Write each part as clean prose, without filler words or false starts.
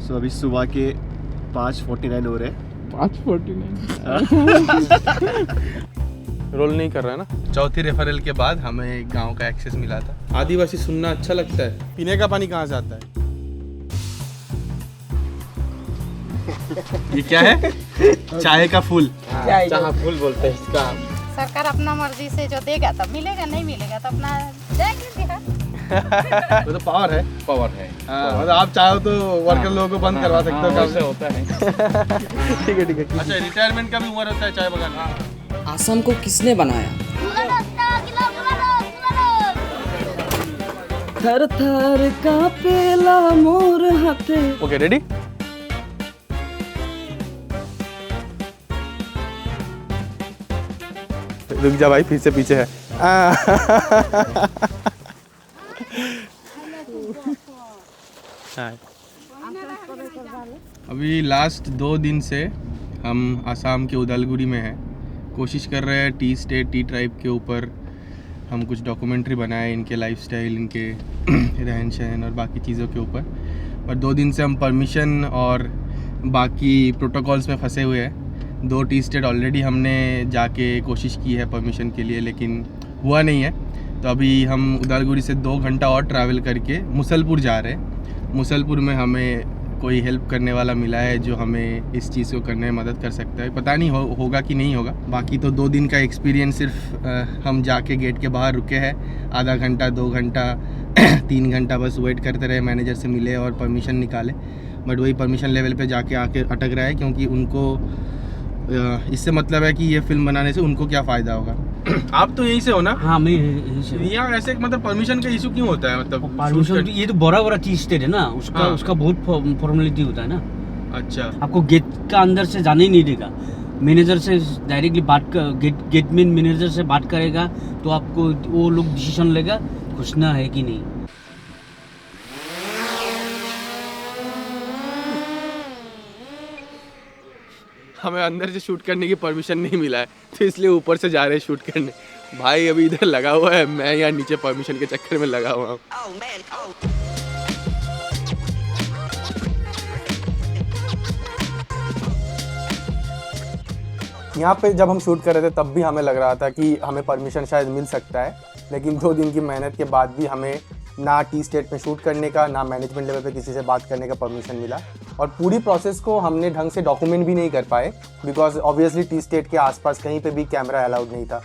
सो अभी सुबह के 5:49 हो रहे हैं। 5:49 रोल नहीं कर रहा है ना। चौथी रेफरल के बाद हमें एक गांव का एक्सेस मिला था। आदिवासी सुनना अच्छा लगता है। पीने का पानी कहाँ से आता है? ये क्या है? चाय का फूल। चाय फूल बोलते हैं इसका। सरकार अपना मर्जी से जो देगा तब मिलेगा, नहीं मिलेगा तो अपना जाएंगे बिहार। वो तो पावर है। पावर है। हाँ, मतलब आप चाहो तो वर्कर लोगों को बंद करवा सकते हो काम से। होता है। ठीक है ठीक है। अच्छा, रिटायरमेंट का भी उम्र होता है चाय बगान। आसाम को किसने बनाया? थर थर कांपेला मोर हाथे। Okay, ready? रुक जा भाई, फिर से पीछे है। अभी लास्ट 2 दिन से हम आसाम के उदालगुरी में हैं। कोशिश कर रहे हैं टी स्टेट, टी ट्राइब के ऊपर हम कुछ डॉक्यूमेंट्री बनाए, इनके लाइफस्टाइल, इनके रहन सहन और बाकी चीज़ों के ऊपर। और 2 दिन से हम परमिशन और बाकी प्रोटोकॉल्स में फंसे हुए हैं। 2 टी स्टेट ऑलरेडी हमने जाके कोशिश की है परमिशन के लिए, लेकिन हुआ नहीं है। तो अभी हम उदालगुरी से 2 घंटा और ट्रैवल करके मुसलपुर जा रहे हैं। मुसलपुर में हमें कोई हेल्प करने वाला मिला है जो हमें इस चीज़ को करने में मदद कर सकता है। पता नहीं होगा कि नहीं होगा। बाकी तो 2 दिन का एक्सपीरियंस सिर्फ हम जाके गेट के बाहर रुके हैं। आधा घंटा, 2 घंटा 3 घंटा बस वेट करते रहे, मैनेजर से मिले और परमिशन निकाले। बट वही परमिशन लेवल पे जाके आके अटक रहा है, क्योंकि उनको इससे मतलब है कि ये फिल्म बनाने से उनको क्या फ़ायदा होगा। आप तो यहीं से हो ना? हाँ, मैं यहीं से हूँ। यहाँ ऐसे मतलब परमिशन का इशू क्यों होता है? मतलब परमिशन ये तो बड़ा बड़ा टी स्टेट है ना, उसका हाँ। उसका बहुत फॉर्मेलिटी होता है ना। अच्छा, आपको गेट का अंदर से जाने ही नहीं देगा। मैनेजर से डायरेक्टली बात कर, गेटमैन मैनेजर से बात करेगा तो आपको वो लोग डिसीजन लेगा घुसना है कि नहीं। हमें अंदर से शूट करने की परमिशन नहीं मिला है, तो इसलिए ऊपर से जा रहे हैं शूट करने। भाई अभी इधर लगा हुआ है, मैं यहाँ नीचे परमिशन के चक्कर में लगा हुआ हूँ। यहाँ पे जब हम शूट कर रहे थे तब भी हमें लग रहा था कि हमें परमिशन शायद मिल सकता है, लेकिन 2 दिन की मेहनत के बाद भी हमें ना टी स्टेट में शूट करने का, ना मैनेजमेंट लेवल पे किसी से बात करने का परमिशन मिला। और पूरी प्रोसेस को हमने ढंग से डॉक्यूमेंट भी नहीं कर पाए, बिकॉज ऑब्वियसली टी स्टेट के आसपास कहीं पे भी कैमरा अलाउड नहीं था।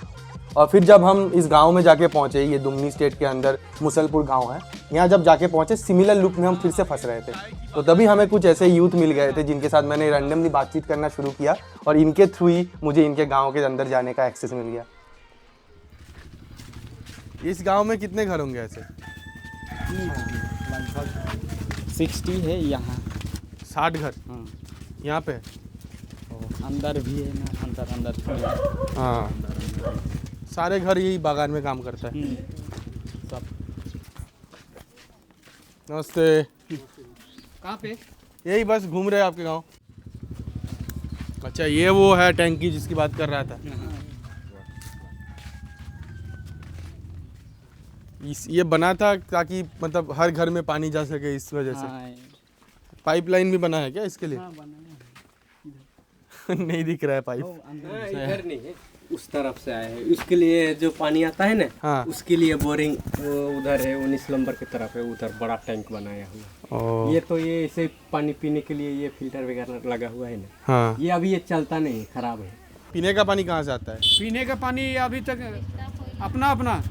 और फिर जब हम इस गांव में जाके पहुंचे, ये दुमनी स्टेट के अंदर मुसलपुर गांव है, यहाँ जब जाके पहुंचे सिमिलर लुक में हम फिर से फंस रहे थे। तो तभी हमें कुछ ऐसे यूथ मिल गए थे जिनके साथ मैंने रैंडमली बातचीत करना शुरू किया, और इनके थ्रू ही मुझे इनके गाँव के अंदर जाने का एक्सेस मिल गया। इस गाँव में कितने घर होंगे ऐसे? 60 है यहाँ। 60 घर हाँ। यहाँ पे? अंदर भी है ना, अंदर हाँ, सारे घर यही बागान में काम करता है। सब। नमस्ते। कहाँ पे? यही बस घूम रहे हैं आपके गांव। अच्छा, ये वो है टैंकी जिसकी बात कर रहा था। ये बना था ताकि मतलब हर घर में पानी जा सके, इस वजह से। पाइपलाइन भी बना है क्या इसके लिए? हाँ, बना नहीं दिख रहा है पाइप। इधर नहीं है, उस तरफ से आया है। उसके लिए जो पानी आता है ना, हाँ। उसके लिए बोरिंग वो उधर है, 19 नंबर की तरफ है, उधर बड़ा टैंक बनाया हुआ। ये तो ये ऐसे पानी पीने के लिए ये फिल्टर वगैरह लगा हुआ है ना। हाँ। ये अभी ये चलता नहीं, खराब है। पीने का पानी कहाँ से आता है? पीने का पानी अभी तक अपना अपना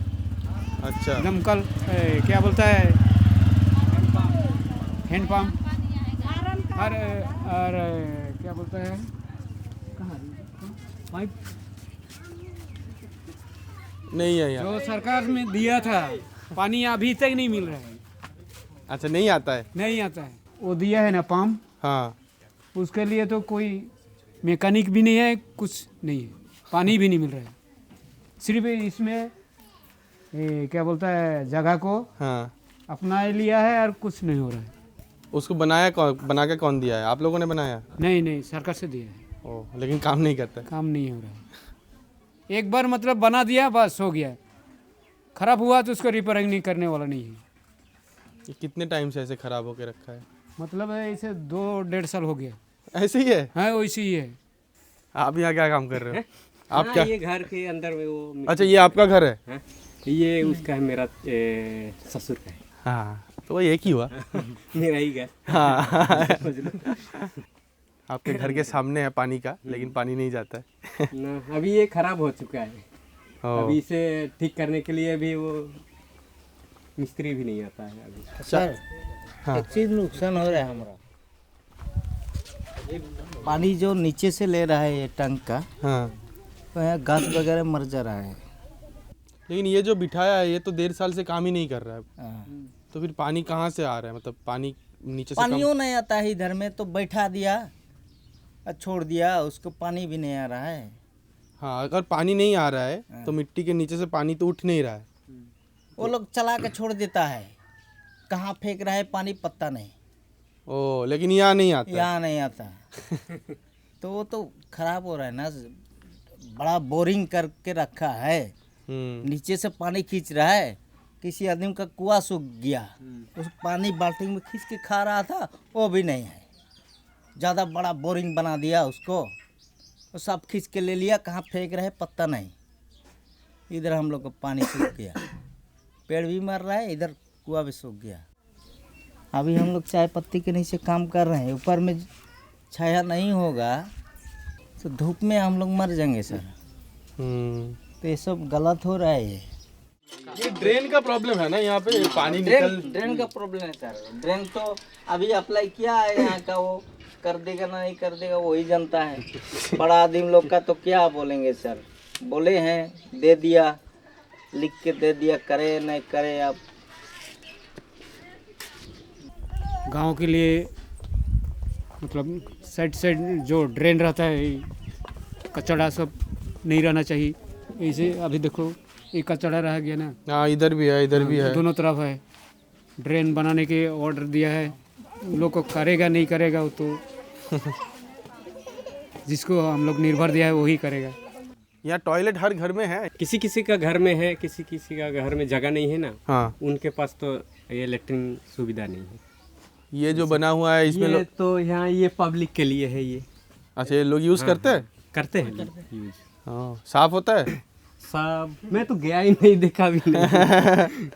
अच्छा, दमकल क्या बोलता है, हैंडपम्प, और क्या बोलता है, पाइप नहीं है यहाँ। जो सरकार में दिया था पानी अभी तक नहीं मिल रहा है। अच्छा, नहीं आता है? नहीं आता है, वो दिया है ना पंप, हाँ। उसके लिए तो कोई मैकेनिक भी नहीं है, कुछ नहीं है, पानी भी नहीं मिल रहा है। सिर्फ इसमें क्या बोलता है, जगह को हाँ, अपना लिया है और कुछ नहीं हो रहा है। उसको बनाया कौन, बना के कौन दिया है? आप लोगों ने बनाया? नहीं, सरकार से दिया है। ओह, लेकिन काम नहीं करता। काम नहीं हो रहा है। एक बार मतलब बना दिया, बस हो गया। खराब हुआ तो उसको रिपेयरिंग नहीं करने वाला नहीं है। ये कितने टाइम से ऐसे ख़राब होके रखा है? मतलब ऐसे 2-1.5 साल हो गया। ऐसे ही है? हाँ वैसे ही है। आप यहाँ क्या काम कर रहे हो? आप हाँ, क्या? ये घर के अंदर में वो अच्छा, ये आपका घर है? हाँ, ये उसका है, मेरा ससुर का है। हाँ, तो वो एक ही हुआ। मेरा ही घर। हाँ। समझ लो। आपके घर के सामने है पानी का, लेकिन पानी नहीं जाता है। ना, अभी ये खराब हो चुका है। ओ। अभी इसे ठीक करने के लिए भी वो मिस्त्री भी नहीं आता है अभी। सर हाँ। एक चीज नुकसान हो रहा है हमारा, पानी जो नीचे से ले रहा है ये टंक का, हाँ, तो यहाँ घास वगैरह मर जा रहा है। लेकिन ये जो बिठाया है ये तो 1.5 साल से काम ही नहीं कर रहा है, हाँ। तो फिर पानी कहाँ से आ रहा है? मतलब पानी नीचे से पानियों नहीं आता है इधर में, तो बैठा दिया और छोड़ दिया, उसको पानी भी नहीं आ रहा है। हाँ, अगर पानी नहीं आ रहा है तो मिट्टी के नीचे से पानी तो उठ नहीं रहा है। वो लोग चला के छोड़ देता है, कहाँ फेंक रहा है पानी पता नहीं, ओ, लेकिन यहाँ नहीं आता है। यहाँ नहीं आता। तो वो तो खराब हो रहा है ना, बड़ा बोरिंग करके रखा है, नीचे से पानी खींच रहा है। किसी आदमी का कुआं सूख गया, उस पानी बाल्टी में खींच के खा रहा था, वो भी नहीं है। ज़्यादा बड़ा बोरिंग बना दिया उसको, वो सब खींच के ले लिया, कहाँ फेंक रहे पता नहीं। इधर हम लोग का पानी सूख गया, पेड़ भी मर रहा है, इधर कुआं भी सूख गया। अभी हम लोग चाय पत्ती के नीचे काम कर रहे हैं, ऊपर में छाया नहीं होगा तो धूप में हम लोग मर जाएंगे सर। तो ये सब गलत हो रहा है। ये ड्रेन का प्रॉब्लम है ना यहाँ पे, पानी ड्रेन का प्रॉब्लम है सर। ड्रेन तो अभी अप्लाई किया है यहाँ का, वो कर देगा ना नहीं कर देगा वही जानता है। बड़ा आदमी लोग का तो क्या बोलेंगे सर, बोले हैं दे दिया, लिख के दे दिया, करे नहीं करे। अब गांव के लिए मतलब साइड जो ड्रेन रहता है, कचड़ा सब नहीं रहना चाहिए। ऐसे अभी देखो ये कचड़ा रह गया ना। हाँ, इधर भी है, इधर भी है, दोनों तरफ है। ड्रेन बनाने के ऑर्डर दिया है, लोग को करेगा नहीं करेगा वो तो जिसको हम लोग निर्भर दिया है वही करेगा। यहाँ टॉयलेट हर घर में है। किसी किसी का घर में है, किसी किसी का घर में जगह नहीं है ना। हाँ, उनके पास तो ये लैट्रिन सुविधा नहीं है। ये जो बना हुआ है इसमें ये तो यहाँ ये पब्लिक के लिए है ये। अच्छा, ये लोग यूज करते हैं? करते हैं यूज। हाँ, साफ होता है? सब मैं तो गया ही नहीं, देखा भी नहीं।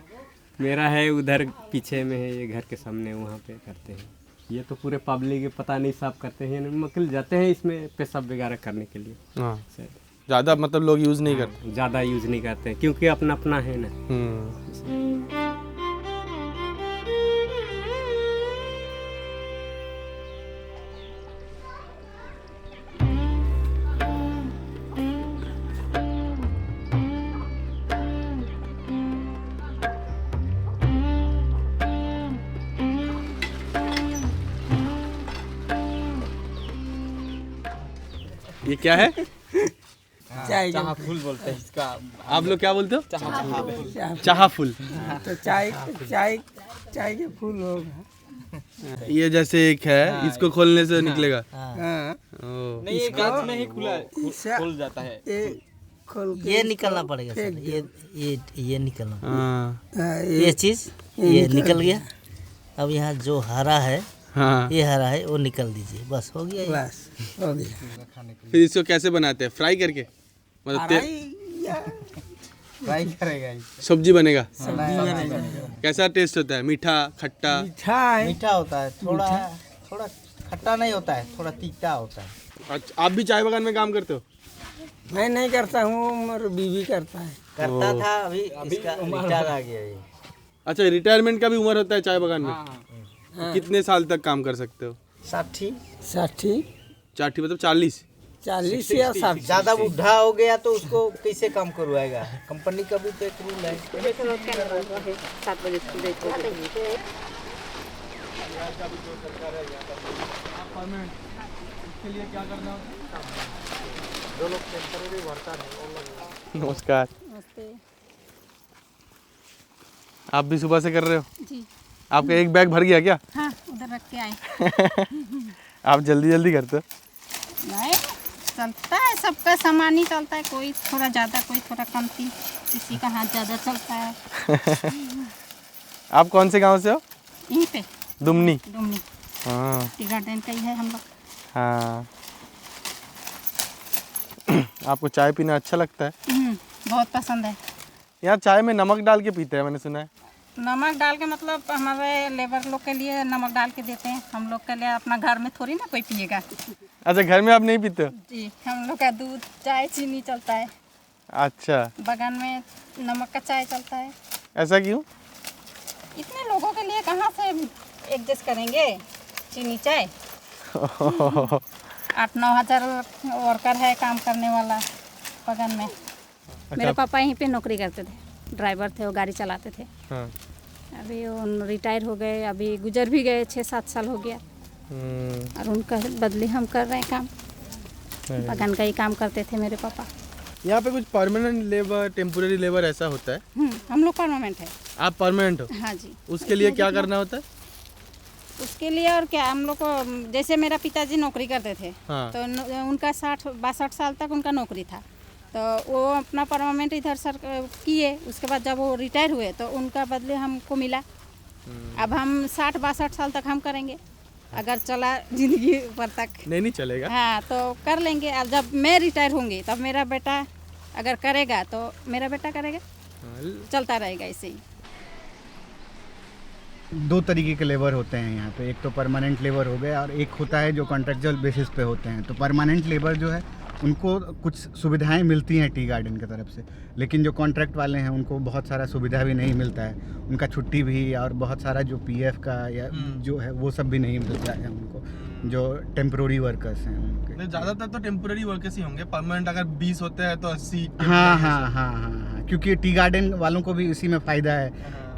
मेरा है उधर पीछे में है, ये घर के सामने, वहाँ पे करते हैं। ये तो पूरे पब्लिक पता नहीं साफ करते हैं, मकल जाते हैं इसमें पेशाब वगैरह करने के लिए। हाँ, ज़्यादा मतलब लोग यूज़ नहीं करते। ज़्यादा यूज नहीं करते हैं क्योंकि अपना अपना है ना। ये क्या है? चाय फूल बोलते हैं इसका। आप लोग क्या बोलते हो? चाह फूल। तो चाय के फूल होगा। ये जैसे एक है, इसको खोलने से निकलेगा। नहीं, ये कांच में ही खुल जाता है। ये निकलना पड़ेगा सर, ये निकलना। हाँ, ये चीज ये निकल गया। अब यहाँ जो हरा है, हाँ, ये हरा है, वो निकल दीजिए, बस हो गया। बस हो गया। फिर इसको कैसे बनाते हैं? फ्राई करके? मतलब फ्राई करेगा, सब्जी बनेगा? सब्जी कैसा टेस्ट होता है? मीठा, खट्टा? मीठा होता है, थोड़ा खट्टा नहीं होता है, थोड़ा तीखा होता है। अच्छा, आप भी चाय बागान में काम करते हो? मैं नहीं करता हूँ, मेरी बीवी करता है। करता था, अभी इसका रिटायर आ गया ये। अच्छा, रिटायरमेंट का भी उम्र होता है चाय बागान में? कितने साल तक काम कर सकते हो? 60 मतलब 40 या 60। ज़्यादा बुढ़ा हो गया तो उसको कैसे काम करवाएगा? कंपनी का भी तो एक रूल है। 7 बजे नमस्कार। आप भी सुबह से कर रहे हो? जी। आपका एक बैग भर गया क्या? हाँ, उधर रख के आए। आप जल्दी जल्दी करते हो? नहीं, चलता है, सबका सामान ही चलता है, कोई थोड़ा ज़्यादा कोई थोड़ा कमती, किसी का हाथ ज़्यादा चलता है। आप कौन से गांव से हो? यहीं पे दुमनी। हाँ टी गार्डन का ही है हम लोग। हाँ। आपको चाय पीना अच्छा लगता है? बहुत पसंद है। यहाँ चाय में नमक डाल के पीते हैं, मैंने सुना है। नमक डाल के मतलब हमारे लेबर लोग के लिए नमक डाल के देते हैं, हम लोग के लिए। अपना घर में थोड़ी ना कोई पिएगा। अच्छा, घर में आप नहीं पीते हो? जी, हम लोग का दूध चाय चीनी चलता है। अच्छा, बगान में नमक का चाय चलता है। ऐसा क्यों? इतने लोगों के लिए कहाँ से एडजस्ट करेंगे चीनी चाय। 8-9 हज़ार वर्कर है काम करने वाला बगान में। मेरे पापा यहीं पे नौकरी करते थे, ड्राइवर थे, वो गाड़ी चलाते थे। हाँ। अभी वो रिटायर हो गए, अभी गुजर भी गए, 6-7 साल हो गया। और उनका बदले हम कर रहे हैं काम। बगान का ही काम करते थे मेरे पापा। यहाँ पे कुछ परमानेंट लेबर, टेम्पोररी लेबर ऐसा होता है? हम लोग परमानेंट है। आप परमानेंट हो? हाँ जी। उसके लिए क्या करना होता है? उसके लिए और क्या, हम लोग को जैसे मेरा पिताजी नौकरी करते थे। हाँ। तो उनका 60-62 साल तक उनका नौकरी था, तो वो अपना परमानेंट इधर सर किए। उसके बाद जब वो रिटायर हुए तो उनका बदले हमको मिला। अब हम 60-62 साल तक हम करेंगे, अगर चला जिंदगी पर तक। नहीं चलेगा। हाँ, तो कर लेंगे। अब जब मैं रिटायर होंगी तब मेरा बेटा अगर करेगा तो मेरा बेटा करेगा, चलता रहेगा ऐसे ही। 2 तरीके के लेबर होते हैं यहाँ पे। एक तो परमानेंट लेबर हो गए और एक होता है जो कॉन्ट्रेक्चुअल बेसिस पे होते हैं। तो परमानेंट लेबर जो है उनको कुछ सुविधाएं मिलती हैं टी गार्डन की तरफ से, लेकिन जो कॉन्ट्रैक्ट वाले हैं उनको बहुत सारा सुविधा भी नहीं मिलता है। उनका छुट्टी भी और बहुत सारा जो पीएफ का या जो है वो सब भी नहीं मिलता है उनको, जो टेम्प्रोरी वर्कर्स हैं उनके। ज़्यादातर तो टेम्पोररी वर्कर्स ही होंगे। परमानेंट अगर 20 होते हैं तो 80। हाँ, क्योंकि टी गार्डन वालों को भी इसी में फ़ायदा है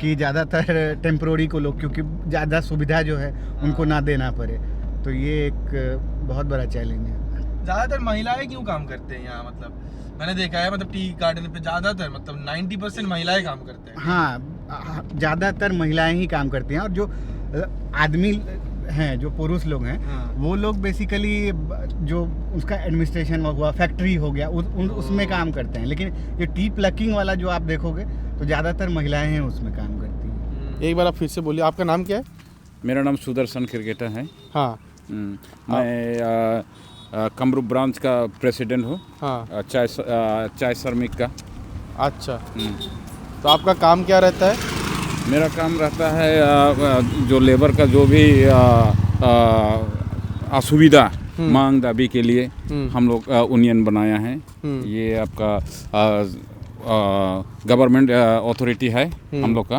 कि ज़्यादातर टेम्प्रोरी को लोग, क्योंकि ज़्यादा सुविधा जो है उनको ना देना पड़े। तो ये एक बहुत बड़ा चैलेंज है। ज़्यादातर महिलाएं क्यों काम करते हैं यहाँ? मतलब मैंने देखा है, मतलब टी गार्डन पे ज़्यादातर मतलब 90% महिलाएं काम करते हैं। हाँ, ज़्यादातर महिलाएं ही काम करती हैं। और जो आदमी हैं, जो पुरुष लोग हैं, वो लोग बेसिकली जो उसका एडमिनिस्ट्रेशन हुआ, फैक्ट्री हो गया, उसमें काम करते हैं। लेकिन ये टी प्लकिंग वाला जो आप देखोगे तो ज़्यादातर महिलाएं हैं उसमें काम करती हैं। एक बार आप फिर से बोलिए, आपका नाम क्या है? मेरा नाम सुदर्शन क्रिकेटर है। हाँ। मैं कमरूप ब्रांच का प्रेसिडेंट हूँ। हाँ। चाय श्रमिक का। अच्छा। तो आपका काम क्या रहता है? मेरा काम रहता है जो लेबर का जो भी असुविधा मांग दाबी के लिए हम लोग यूनियन बनाया है। ये आपका गवर्नमेंट अथॉरिटी है हम लोग का।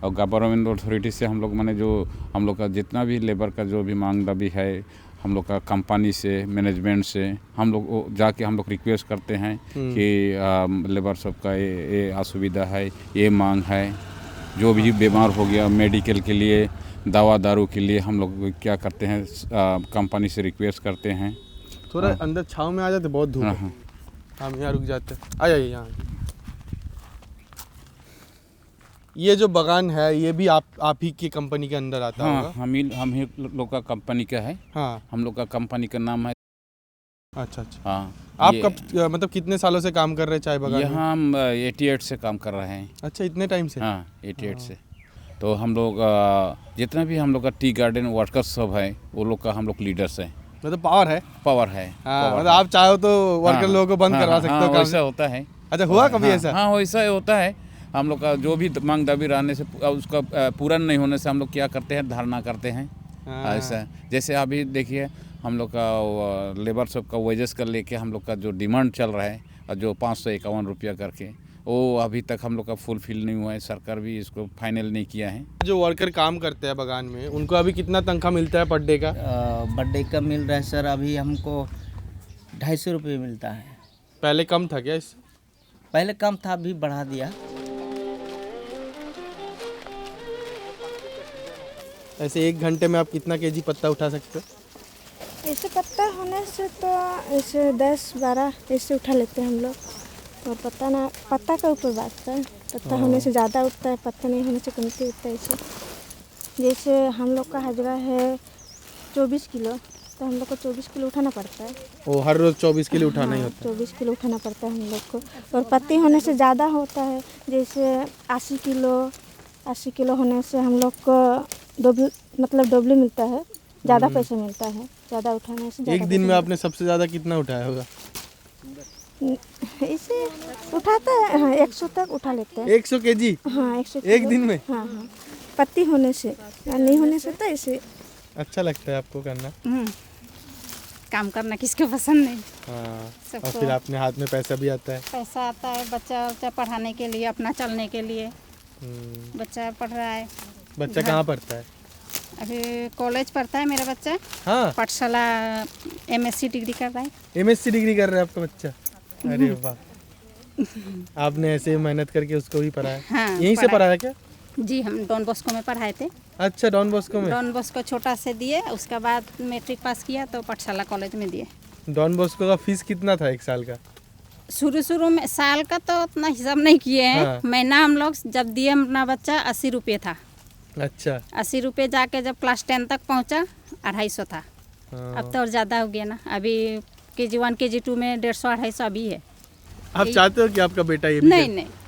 और गवर्नमेंट अथॉरिटी से हम लोग माने जो हम लोग का जितना भी लेबर का जो भी मांग दाबी है, हम लोग का कंपनी से, मैनेजमेंट से हम लोग जाके हम लोग रिक्वेस्ट करते हैं कि लेबर सबका ये असुविधा है, ये मांग है। जो भी बीमार हो गया, मेडिकल के लिए, दवा दारू के लिए हम लोग क्या करते हैं, कंपनी से रिक्वेस्ट करते हैं। थोड़ा अंदर छाँव में आ जाते, बहुत धूप है। हम यहाँ रुक जाते हैं। आ जाइए यहाँ। ये जो बगान है ये भी आप ही की कंपनी के अंदर आता होगा? हम ही लोग का कंपनी का है। हाँ। हम लोग का कंपनी का नाम है। अच्छा। हाँ। आप कब मतलब कितने सालों से काम कर रहे हैं चाय बगान में? यहाँ हम 88 से काम कर रहे हैं। अच्छा, इतने टाइम से? हाँ, 88 से। तो हम लोग जितना भी हम लोग का टी गार्डन वर्कर्स सब है वो लोग का हम लोग लीडर्स हैं। मतलब पावर है? पावर है। मतलब आप चाहो तो वर्कर लोगों को बंद करवा सकते हो? वैसा होता है। अच्छा, हुआ कभी ऐसा? हाँ, वैसा होता है। हम लोग का जो भी मांग दाबी रहने से, उसका पूरा नहीं होने से हम लोग क्या करते हैं, धरना करते हैं। ऐसा जैसे अभी देखिए हम लोग का लेबर सब का वेजेस का लेके हम लोग का जो डिमांड चल रहा है, और जो 551 रुपया करके, वो अभी तक हम लोग का फुलफिल नहीं हुआ है। सरकार भी इसको फाइनल नहीं किया है। जो वर्कर काम करते हैं बगान में, उनको अभी कितना तनख्वाह मिलता है पर डे का? बर्थडे का मिल रहा है सर, अभी हमको 250 रुपये मिलता है। पहले कम था क्या? पहले कम था, अभी बढ़ा दिया। ऐसे 1 घंटे में आप कितना केजी पत्ता उठा सकते हो? ऐसे पत्ता होने से तो ऐसे 10-12 ऐसे उठा लेते हैं हम लोग। और पत्ता का ऊपर बात है। पत्ता होने से ज़्यादा उठता है, पत्ता नहीं होने से कमती उठता है। ऐसे जैसे हम लोग का हाजरा है 24 किलो, तो हम लोग को 24 किलो उठाना पड़ता है। वो हर रोज़ 24 किलो उठाना ही होता है? 24 किलो उठाना पड़ता है हम लोग को। और पत्ती होने से ज़्यादा होता है, जैसे 80 किलो होने से हम लोग को डबल मिलता है। ज़्यादा पैसा मिलता है, ज़्यादा उठाने से एक दिन में आपने सबसे ज़्यादा कितना उठाया होगा? इसे उठाते हैं, हाँ 100 तक उठा लेते हैं। 100 केजी? हाँ 100 एक दिन में? हाँ हाँ, पत्ती होने से या नहीं होने से तो ऐसे। अच्छा लगता है आपको करना? काम करना किसको पसंद नहीं। हाँ, और फिर अपने हाथ में पैसा भी आता है। पैसा आता है बच्चा पढ़ाने के लिए, अपना चलने के लिए। बच्चा पढ़ रहा है। बच्चा कहाँ पढ़ता है? अभी कॉलेज पढ़ता है मेरा बच्चा। हाँ, पाठशाला MSc डिग्री कर रहा है। MSc डिग्री कर रहा है आपका बच्चा? अरे वाह, आपने ऐसे मेहनत करके उसको भी पढ़ाया? हाँ, यहीं से पढ़ाया क्या? जी, हम डॉन बॉस्को में पढ़ाए थे। अच्छा, डॉन बॉस्को में? डॉन बॉस्को छोटा से दिए, उसके बाद मैट्रिक पास किया तो पाठशाला कॉलेज में दिए। डॉन बॉस्को का फीस कितना था एक साल का? शुरू में साल का तो उतना हिसाब नहीं किए हैं। हाँ। महीना हम लोग जब दिए अपना बच्चा 80 रुपये था। अच्छा, 80 रुपये जाके जब क्लास 10 तक पहुंचा 250 था। हाँ। अब तो और ज़्यादा हो गया ना। अभी KG1 KG2 में 150-250 अभी है। आप चाहते हो कि आपका बेटा ये भी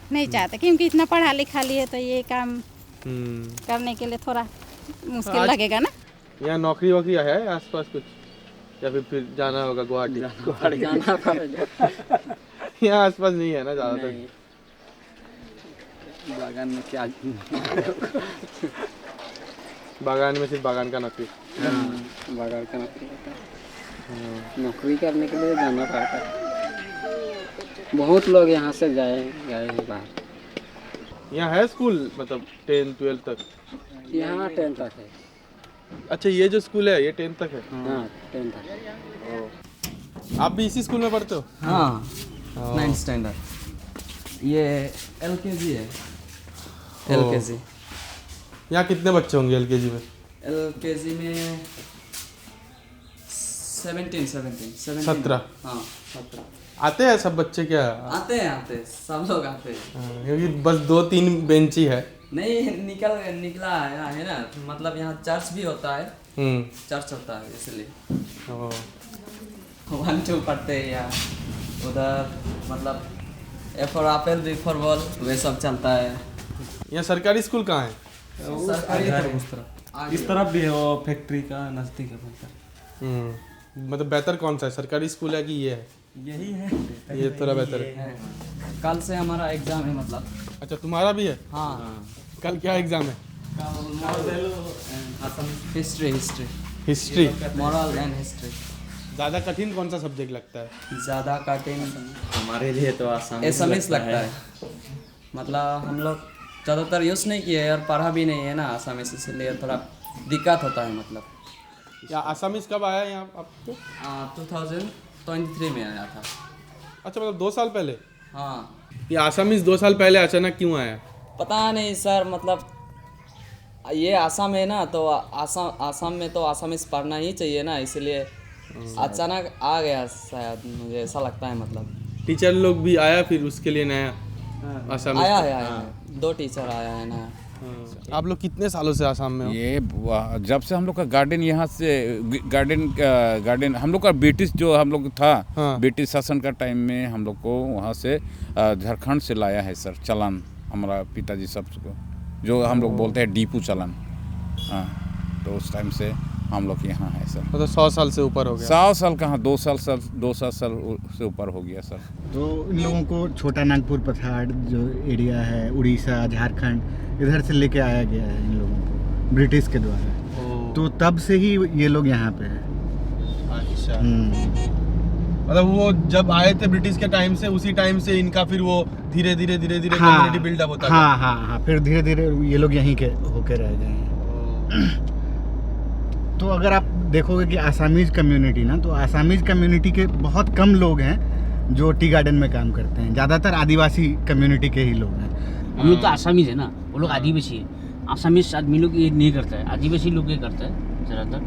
नहीं चाहते, क्योंकि इतना पढ़ा लिखा लिए तो ये काम करने के लिए थोड़ा मुश्किल लगेगा ना। यहाँ नौकरी वोकरी है आसपास कुछ, या फिर जाना होगा गुवाहाटी? जाना पड़ेगा। यहाँ आसपास नहीं है ना ज़्यादातर? बागान में क्या? बागान में सिर्फ बागान का नौकरी? बागान का नौकरी होता है। नौकरी करने के लिए जाना पड़ता है। बहुत लोग यहाँ से गए हैं बाहर। यहाँ है स्कूल, मतलब 10-12 तक? यहाँ 10 तक है। अच्छा, ये जो स्कूल है ये 10 तक है? हाँ 10 तक है। आप भी इसी स्कूल में पढ़ते हो? हाँ 9th स्टैंडर्ड। ये LKG है। LKG। यहाँ कितने बच्चे होंगे LKG में? LKG में 17। हाँ 17 आते हैं सब बच्चे क्या? आते हैं, सब लोग आते हैं। क्योंकि बस 2-3 बेंच ही है। नहीं, निकला है ना, मतलब यहाँ चर्च भी होता है। चर्च होता है इसलिए 1-2 पढ़ते हैं यहाँ। उधर मतलब A for apple, B for ball, वे सब चलता है। यहाँ सरकारी स्कूल कहाँ है? सरकारी इस तरफ भी है, वो फैक्ट्री का नज़दीक है। मतलब बेहतर कौन सा है, सरकारी स्कूल है कि ये है? यही है, ये थोड़ा बेहतर है। कल से हमारा एग्जाम है मतलब। अच्छा, तुम्हारा भी है? हाँ। कल क्या एग्जाम है? History, moral and history. ज़्यादा कठिन कौन सा सब्जेक्ट लगता है? ज़्यादा कठिन हमारे लिए तो आसामीज लगता है। मतलब हम लोग ज़्यादातर यूज़ नहीं किए और पढ़ा भी नहीं है ना आसामीज, इसलिए थोड़ा दिक्कत होता है मतलब। या आसामीज कब आया यहाँ आपको? 2023 में आया था। अच्छा, मतलब 2 साल पहले? हाँ। ये आसामीज 2 साल पहले अचानक क्यों आया? पता नहीं सर, मतलब ये आसाम है ना, तो आसाम में तो आसामीज पढ़ना ही चाहिए ना, इसलिए अचानक आ गया शायद, मुझे ऐसा लगता है। मतलब टीचर लोग भी आया फिर उसके लिए नया आसाम आया है 2 टीचर आया है नया। आप लोग कितने सालों से आसाम में हो? ये जब से हम लोग का गार्डन यहाँ से गार्डन हम लोग का ब्रिटिश जो हम लोग था, ब्रिटिश शासन का टाइम में हम लोग को वहाँ से झारखंड से लाया है सर चलान, हमारा पिताजी सब को, जो हम लोग बोलते हैं डीपू चलान। हाँ, तो उस टाइम से हम लोग यहाँ है सर। मतलब 100 साल से ऊपर हो गया? 100 साल कहाँ, 200 साल से ऊपर हो गया सर। तो इन लोगों को छोटा नागपुर पठार जो एरिया है, उड़ीसा, झारखंड, इधर से लेके आया गया है इन लोगों को ब्रिटिश के द्वारा। तो तब से ही ये लोग यहाँ पे हैं। अच्छा, मतलब वो जब आए थे ब्रिटिश के टाइम से, उसी टाइम से इनका फिर वो धीरे धीरे कम्युनिटी बिल्डअप होता है। हाँ, फिर धीरे धीरे ये लोग यहीं के होके रह गए हैं। तो अगर आप देखोगे कि आसामीज कम्युनिटी ना, तो आसामीज कम्युनिटी के बहुत कम लोग हैं जो टी गार्डन में काम करते हैं, ज़्यादातर आदिवासी कम्युनिटी के ही लोग हैं। हम लोग तो आसामीज है ना, वो लोग आदिवासी है। आसामीज आदमी लोग ये नहीं करता है, आदिवासी लोग ये करता है ज़्यादातर।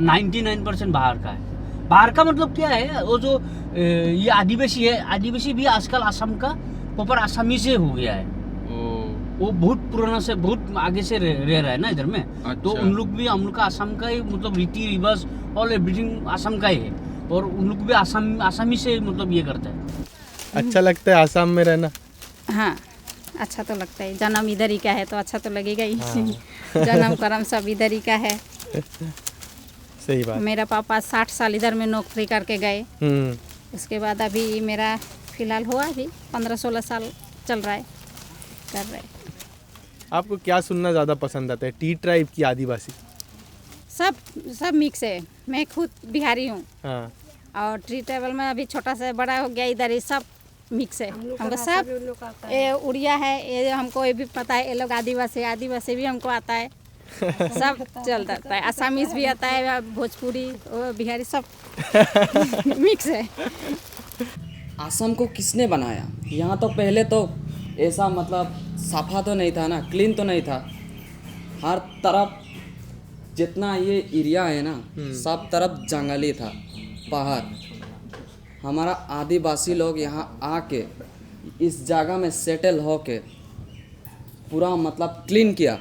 99% बाहर का है। बाहर का मतलब क्या है, वो जो ये आदिवासी है, आदिवासी भी आजकल आसाम का प्रॉपर आसामी से हो गया है। वो बहुत पुराना से, बहुत आगे से रह रहा है ना इधर में। अच्छा। तो उन लोग भी हम लोग का आसाम का ही, मतलब रीति रिवाज और एवरीथिंग आसाम का ही है, और उन लोग भी आसामी से मतलब ये करता है। अच्छा लगता है आसाम में रहना? हाँ, अच्छा तो लगता है। जन्म इधर ही का है तो अच्छा तो लगेगा ही। जन्म कर्म सब इधर ही का है। सही बात। मेरा पापा 60 साल इधर में नौकरी करके गए। उसके बाद अभी मेरा फिलहाल हुआ अभी 15-16 साल चल रहा है, कर रहे। आपको क्या सुनना ज़्यादा पसंद आता है, टी ट्राइब की आदिवासी? सब मिक्स है। मैं खुद बिहारी हूँ। हाँ। और ट्री ट्राइबल में अभी छोटा से बड़ा हो गया इधर, ये सब मिक्स है। हमको सब ये उड़िया है, ये हमको ये भी पता है। ये लोग आदिवासी भी हमको आता है। सब चलता है। असमीज भी आता है, भोजपुरी और बिहारी सब मिक्स है। असम को किसने बनाया? यहाँ तो पहले तो ऐसा मतलब साफा तो नहीं था ना, क्लीन तो नहीं था। हर तरफ जितना ये एरिया है ना, सब तरफ जंगली था, पहाड़। हमारा आदिवासी लोग यहाँ आके इस जगह में सेटल होके पूरा मतलब क्लीन किया।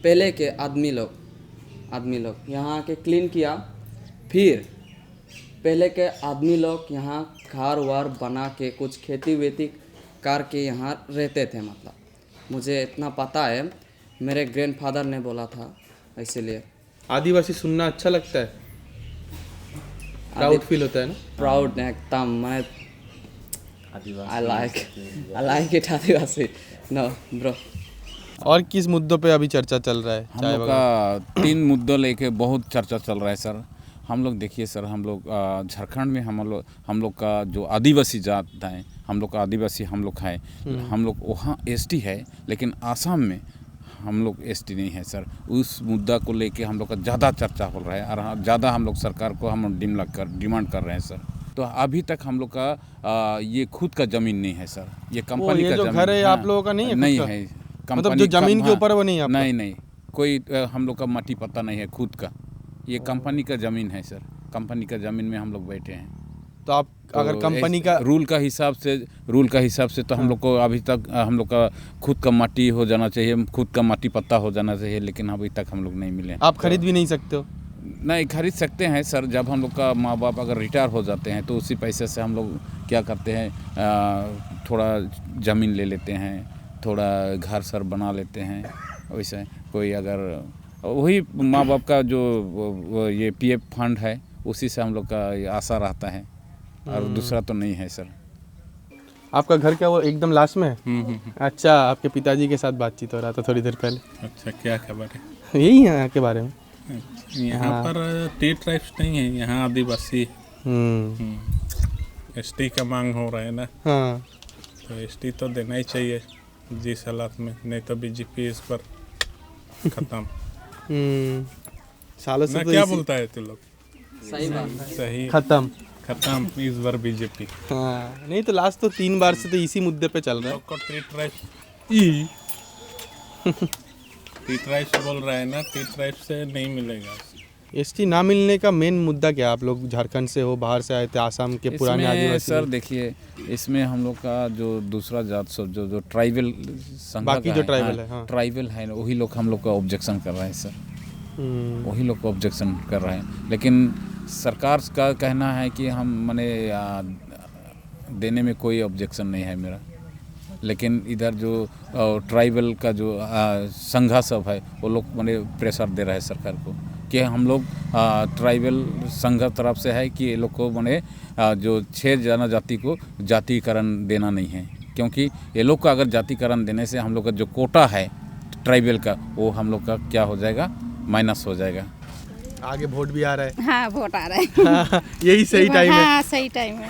पहले के आदमी लोग यहाँ आके क्लीन किया। फिर पहले के आदमी लोग यहाँ घर वार बना के कुछ खेती वेती करके यहाँ रहते थे। मतलब मुझे इतना पता है, मेरे ग्रैंडफादर ने बोला था, इसीलिए। आदिवासी सुनना अच्छा लगता है, प्राउड फील होता है ना? प्राउड एकदम। मैं आई लाइक इट आदिवासी। No bro. और किस मुद्दों पे अभी चर्चा चल रहा है? हम लोग का 3 मुद्दों लेके बहुत चर्चा चल रहा है सर। हम लोग देखिए सर, हम लोग झारखंड में हम लोग का जो आदिवासी जात है, हम लोग का आदिवासी हम लोग हैं। हम लोग वहाँ एसटी है, लेकिन आसाम में हम लोग एसटी नहीं है सर। उस मुद्दा को लेके हम लोग का ज़्यादा चर्चा हो रहा है और ज़्यादा हम लोग सरकार को हम डिमांड कर रहे हैं सर। तो अभी तक हम लोग का ये खुद का ज़मीन नहीं है सर। ये कंपनी का जो घर है आप लोगों का नहीं है? नहीं है। मतलब जो ज़मीन के ऊपर वो नहीं है? नहीं, कोई हम लोग का माटी पता नहीं है खुद का। ये कंपनी का ज़मीन है सर। कंपनी का ज़मीन में हम लोग बैठे हैं। तो आप अगर कंपनी का रूल का हिसाब से तो हम लोग को अभी तक हम लोग का खुद का माटी हो जाना चाहिए, खुद का माटी पत्ता हो जाना चाहिए, लेकिन अभी तक हम लोग नहीं मिले। आप खरीद भी नहीं सकते हो? नहीं, खरीद सकते हैं सर। जब हम लोग का माँ बाप अगर रिटायर हो जाते हैं तो उसी पैसे से हम लोग क्या करते हैं, थोड़ा ज़मीन ले लेते हैं, थोड़ा घर सर बना लेते हैं। वैसे कोई अगर वही माँ बाप का जो ये पीएफ फंड है, उसी से हम लोग का आशा रहता है, और दूसरा तो नहीं है सर। आपका घर क्या वो एकदम लास्ट में है? अच्छा, आपके पिताजी के साथ बातचीत हो रहा था थोड़ी देर पहले। अच्छा, क्या खबर है? यही है यहाँ के बारे में। यहाँ पर टी ट्राइब्स नहीं है, यहाँ आदिवासी। एसटी का मांग हो रहा है ना। हाँ, तो एसटी तो देना ही चाहिए जिस हालात में, नहीं तो बीजेपी इस पर खत्म। सालों से ना तो क्या बोलता है तू लोग? सही बात है। सही खत्म इस बार बीजेपी। हाँ, नहीं तो लास्ट तो 3 बार से तो इसी मुद्दे पे चल रहा है। टी ट्राइब्स बोल रहा है ना, टी ट्राइब्स से नहीं मिलेगा। एसटी ना मिलने का मेन मुद्दा क्या? आप लोग झारखंड से हो, बाहर से आए थे, आसाम के पुराने आदिवासी। सर देखिए, इसमें हम लोग का जो दूसरा जात सब जो ट्राइबल बाकी जो ट्राइबल है, हाँ, ट्राइबल है, वही लोग हम लोग का ऑब्जेक्शन कर रहे हैं सर। वही लोग को ऑब्जेक्शन कर रहे हैं, लेकिन सरकार का कहना है कि हम माने देने में कोई ऑब्जेक्शन नहीं है मेरा। लेकिन इधर जो ट्राइबल का जो संघा सब है, वो लोग माने प्रेशर दे रहा है सरकार को कि हम लोग ट्राइबल संघ तरफ से है कि ये लोग को माने जो 6 जनजाति को जातिकरण देना नहीं है, क्योंकि ये लोग का अगर जातिकरण देने से हम लोग का जो कोटा है ट्राइबल का, वो हम लोग का क्या हो जाएगा, माइनस हो जाएगा। आगे वोट भी आ रहा है। हाँ, वोट आ रहा है। हाँ, यही सही टाइम है। हाँ, सही टाइम है।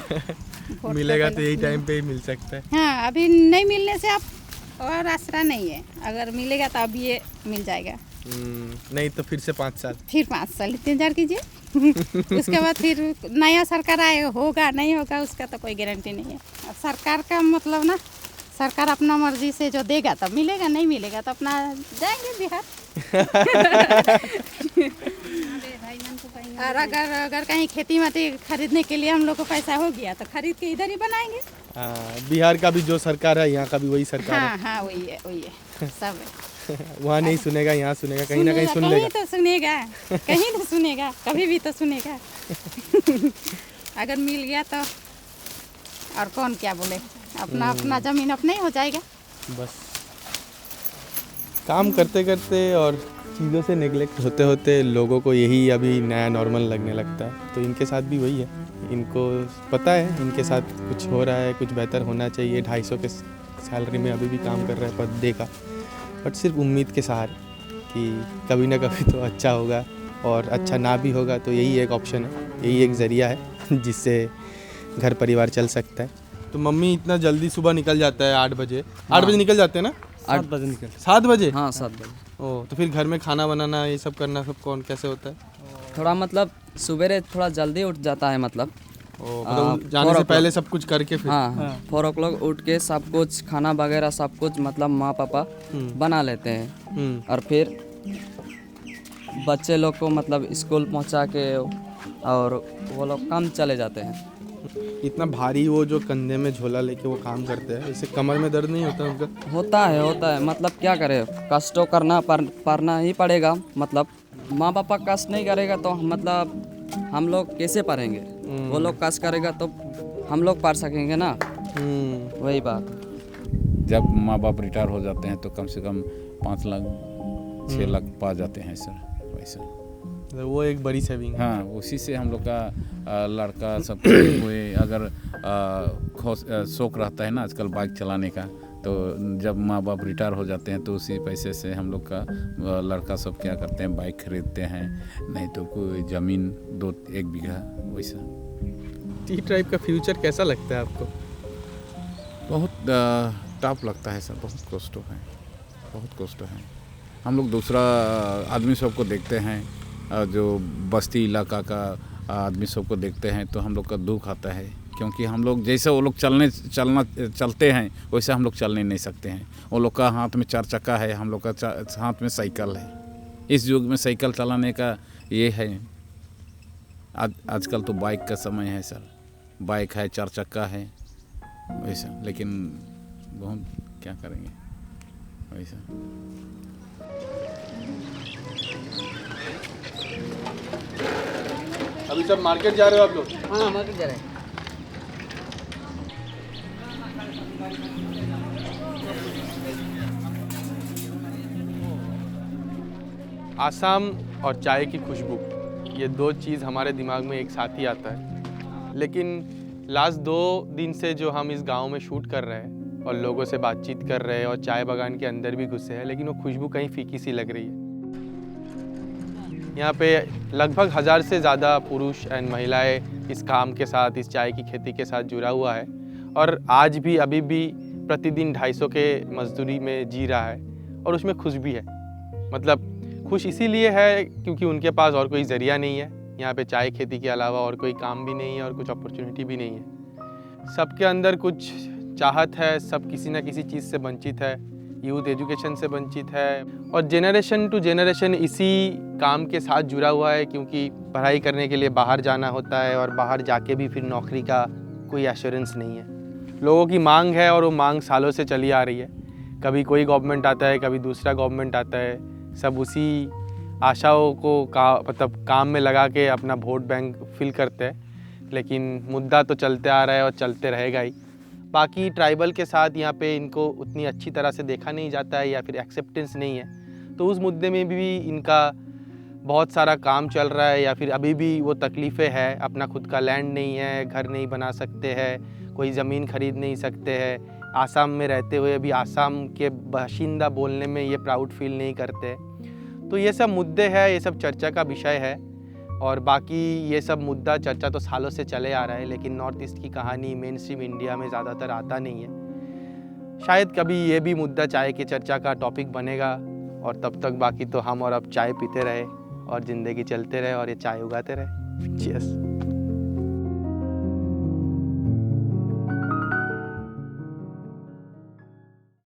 मिलेगा तो यही टाइम पे ही मिल सकता है। हाँ, अभी नहीं मिलने से आप और आसरा नहीं है। अगर मिलेगा तो अब ये मिल जाएगा। नहीं तो फिर से 5 साल, फिर 5 साल इंतजार कीजिए। उसके बाद फिर नया सरकार आए, होगा नहीं होगा उसका तो कोई गारंटी नहीं है। सरकार का मतलब ना, सरकार अपना मर्जी से जो देगा तब मिलेगा, नहीं मिलेगा तो अपना जाएंगे बिहार। और अगर कहीं खेती माटी खरीदने के लिए हम लोग को पैसा हो गया तो खरीद के इधर ही बनाएंगे। बिहार का भी जो सरकार है, यहाँ का भी वही सरकार है। हाँ, वही है सब है। वहाँ नहीं सुनेगा, यहाँ सुनेगा, कहीं ना कहीं सुन लेगा। कहीं तो सुनेगा, कहीं तो सुनेगा, कभी भी तो सुनेगा। अगर मिल गया तो और कौन क्या बोले, अपना जमीन अपना ही हो जाएगा। बस काम करते करते और चीज़ों से नेग्लेक्ट होते होते लोगों को यही अभी नया नॉर्मल लगने लगता है। तो इनके साथ भी वही है, इनको पता है इनके साथ कुछ हो रहा है, कुछ बेहतर होना चाहिए। 250 के सैलरी में अभी भी काम कर रहे हैं पर डे का, बट सिर्फ उम्मीद के सहारे कि कभी ना कभी तो अच्छा होगा, और अच्छा ना भी होगा तो यही एक ऑप्शन है, यही एक ज़रिया है जिससे घर परिवार चल सकता है। तो मम्मी इतना जल्दी सुबह निकल जाता है 8 बजे, 8 बजे निकल जाते हैं ना? 8 बजे निकल। 7 बजे? हाँ 7 बजे। ओह, तो फिर घर में खाना बनाना ये सब करना सब कौन कैसे होता है? थोड़ा मतलब सवेरे थोड़ा जल्दी उठ जाता है मतलब। मतलब जाने से पहले सब कुछ करके फिर? हाँ 4 o'clock उठ के सब कुछ खाना वगैरह सब कुछ मतलब माँ पापा बना लेते हैं, और फिर बच्चे लोग को मतलब स्कूल पहुँचा के और वो लोग काम चले जाते हैं। इतना भारी वो जो कंधे में झोला लेके वो काम करते हैं, इससे कमर में दर्द नहीं होता उनका? होता है मतलब क्या करे, कष्ट तो करना पड़ना ही पड़ेगा। मतलब माँ पापा कष्ट नहीं करेगा तो मतलब हम लोग कैसे पढ़ेंगे? वो लोग कष्ट करेगा तो हम लोग पढ़ सकेंगे ना। वही बात। जब माँ बाप रिटायर हो जाते हैं तो कम से कम 5 लाख 6 लाख पा जाते हैं सर पैसा। वो एक बड़ी सेविंग। हाँ, उसी से हम लोग का लड़का सब हुए। अगर शौक रहता है ना आजकल बाइक चलाने का, तो जब माँ बाप रिटायर हो जाते हैं तो उसी पैसे से हम लोग का लड़का सब क्या करते हैं, बाइक खरीदते हैं, नहीं तो कोई ज़मीन 2-1 बीघा वैसा। टी ट्राइब का फ्यूचर कैसा लगता है आपको? बहुत टफ लगता है सर, बहुत कष्ट है, बहुत कष्ट है। हम लोग दूसरा आदमी सबको देखते हैं, जो बस्ती इलाका का आदमी सबको देखते हैं तो हम लोग का दुख आता है, क्योंकि हम लोग जैसे वो लोग चलते हैं वैसे हम लोग चल नहीं सकते हैं। वो लोग का हाथ में 4 चक्का है, हम लोग का हाथ में साइकिल है। इस युग में साइकिल चलाने का ये है। आजकल तो बाइक का समय है सर, बाइक है, 4 चक्का है वैसा, लेकिन बहुत क्या करेंगे वैसा। अभी सब मार्केट जा रहे हो आप लोग? हाँ मार्केट जा रहे हैं। आसाम और चाय की खुशबू, ये 2 चीज़ हमारे दिमाग में एक साथ ही आता है। लेकिन लास्ट 2 दिन से जो हम इस गांव में शूट कर रहे हैं और लोगों से बातचीत कर रहे हैं और चाय बागान के अंदर भी घुसे हैं, लेकिन वो खुशबू कहीं फीकी सी लग रही है। यहाँ पे लगभग 1000 से ज़्यादा पुरुष एंड महिलाएं इस काम के साथ, इस चाय की खेती के साथ जुड़ा हुआ है, और आज भी अभी भी प्रतिदिन 250 के मजदूरी में जी रहा है, और उसमें खुश भी है। मतलब खुश इसीलिए है क्योंकि उनके पास और कोई ज़रिया नहीं है, यहाँ पे चाय खेती के अलावा और कोई काम भी नहीं है और कुछ अपॉर्चुनिटी भी नहीं है। सबके अंदर कुछ चाहत है, सब किसी न किसी चीज़ से वंचित है, यूथ एजुकेशन से वंचित है, और जनरेशन टू जनरेशन इसी काम के साथ जुड़ा हुआ है, क्योंकि पढ़ाई करने के लिए बाहर जाना होता है और बाहर जाके भी फिर नौकरी का कोई एश्योरेंस नहीं है। लोगों की मांग है और वो मांग सालों से चली आ रही है। कभी कोई गवर्नमेंट आता है, कभी दूसरा गवर्नमेंट आता है, सब उसी आशाओं को मतलब काम में लगा के अपना वोट बैंक फिल करते हैं। लेकिन मुद्दा तो चलते आ रहा है और चलते रहेगा ही। बाकी ट्राइबल के साथ यहाँ पे इनको उतनी अच्छी तरह से देखा नहीं जाता है या फिर एक्सेप्टेंस नहीं है, तो उस मुद्दे में भी इनका बहुत सारा काम चल रहा है, या फिर अभी भी वो तकलीफ़ें हैं। अपना खुद का लैंड नहीं है, घर नहीं बना सकते हैं, कोई ज़मीन खरीद नहीं सकते हैं। आसाम में रहते हुए भी आसाम के बाशिंदा बोलने में ये प्राउड फील नहीं करते। तो ये सब मुद्दे हैं, ये सब चर्चा का विषय है। और बाकी ये सब मुद्दा चर्चा तो सालों से चले आ रहा है, लेकिन नॉर्थ ईस्ट की कहानी मेन स्ट्रीम इंडिया में ज़्यादातर आता नहीं है। शायद कभी ये भी मुद्दा चाय की चर्चा का टॉपिक बनेगा, और तब तक बाकी तो हम और अब चाय पीते रहे और ज़िंदगी चलते रहे और ये चाय उगाते रहे। चीयर्स।